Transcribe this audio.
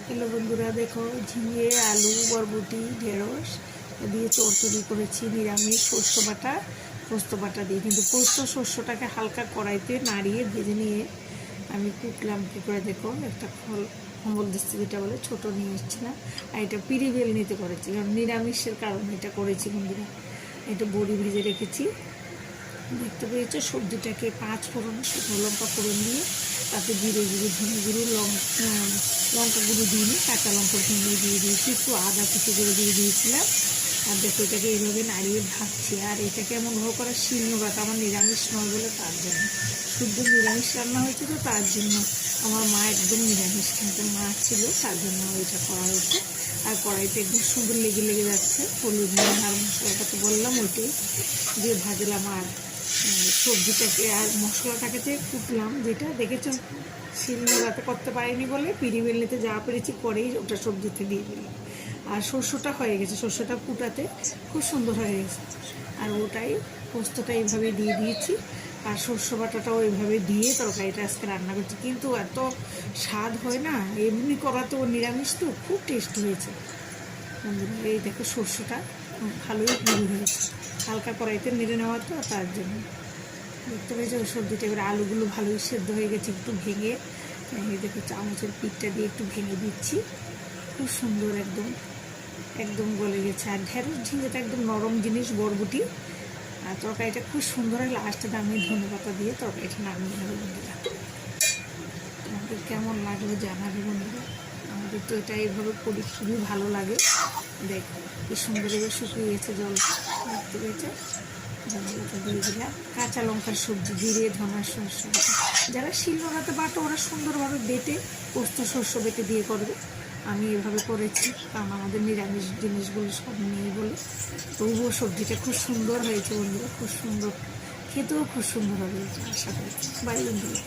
Hello বন্ধুরা, দেখো ঝিঙে, আলু, বরবটি, ঢেঁড়স দিয়ে চচ্চড়ি করেছি নিরামিষ শস্য বাটা পোস্ত বাটা দিয়ে। কিন্তু পোস্ত শস্যটাকে হালকা কড়াইতে নাড়িয়ে ভেজে নিয়ে আমি কুটলাম কী করে। দেখো একটা কম্বল দিচ্ছি যেটা বলে ছোটো নিয়ে এসেছিলাম, আর এটা পিঁড়ি বেল নিতে করেছি কারণ নিরামিষের কারণে এটা করেছি বন্ধুরা। এটা বড়ি ভেজে রেখেছি, দেখতে পেয়েছো। সবজিটাকে 5 ফোড়ন, শুকনো লঙ্কা ফোড়ন দিয়ে তাতে জিরে গুঁড়ো, ধনে গুঁড়ো, লঙ্কা গুঁড়ো দিইনি, কাঁচা লঙ্কা ভেঙে দিয়ে দিয়েছি, একটু আদা কুচি করে দিয়ে দিয়েছিলাম। আর দেখো এটাকে এইভাবে নাড়িয়ে ভাজছি। আর এটাকে এমনভাবে করা শিলনোড়াটা আমার নিরামিষ নয় বলে তার জন্য, শুদ্ধ নিরামিষ রান্না হয়েছে তো তার জন্য। আমার মা একদম নিরামিষ কিন্তু মা ছিল, তার জন্য এটা করা হয়েছে। আর কড়াইতে একদম সুন্দর লেগে যাচ্ছে। হলুদ নুন আর মশলাটা তো বললাম ওইটাই দিয়ে ভাজলাম। আর সবজিটাকে আর মশলাটাকে যে কুটলাম, যেটা দেখেছো শিলনোড়াতে করতে পারিনি বলে পিঁড়ি বেলনিতে যা পেরেছি করেই ওটা সবজিতে দিয়ে দিলাম। আর শস্যটা হয়ে গেছে, শস্যটা কুটাতে খুব সুন্দর হয়ে গেছে। আর ওটাই পোস্তটা এইভাবে দিয়ে দিয়েছি, আর শস্য বাটাটাও এইভাবে দিয়ে তরকারিটা আজকে রান্না করছি। কিন্তু এত স্বাদ হয় না, এমনি করা তো নিরামিষ তো খুব টেস্ট হয়েছে বন্ধুরা। এই দেখো শস্যটা ভালোই গুঁড়ো হয়েছে, হালকা কড়াইতে নেড়ে নেওয়া তো তার জন্য। দেখতে পেয়েছি ওই সবজিটা এবার আলুগুলো ভালোই সেদ্ধ হয়ে গেছে, একটু ভেঙে দেখো চামচের পিঠটা দিয়ে একটু ভেঙে দিচ্ছি। খুব সুন্দর একদম গলে গেছে। আর ঢেঁড়স ঝিঙেটা একদম নরম জিনিস, বরবটি। আর তরকারিটা খুব সুন্দর হয়। লাস্টে আমি ধনেপাতা দিয়ে তরকারিটা নামিয়ে নেবো বন্ধুরা। তোমাদের কেমন লাগলো জানাবে বন্ধুরা। আমাদের তো এটা এইভাবে করি, খুবই ভালো লাগে। দেখো কি সুন্দর এবার শুকিয়ে গেছে জল, দেখতে পেয়েছে। ধনেপাতা দিয়ে দিলাম, কাঁচা লঙ্কার সবজি, জিরে, ধনার শস্য। যারা শিলনোড়াতে বাটো ওরা সুন্দরভাবে বেটে পোস্ত শস্য বেটে দিয়ে করবে। আমি এভাবে করেছি কারণ আমাদের নিরামিষ জিনিসগুলো সব নেই বলে। তবুও সবজিটা খুব সুন্দর হয়েছে বন্ধুরা, খুব সুন্দর, খেতেও খুব সুন্দর হবে আশা করি। বাই বন্ধুরা।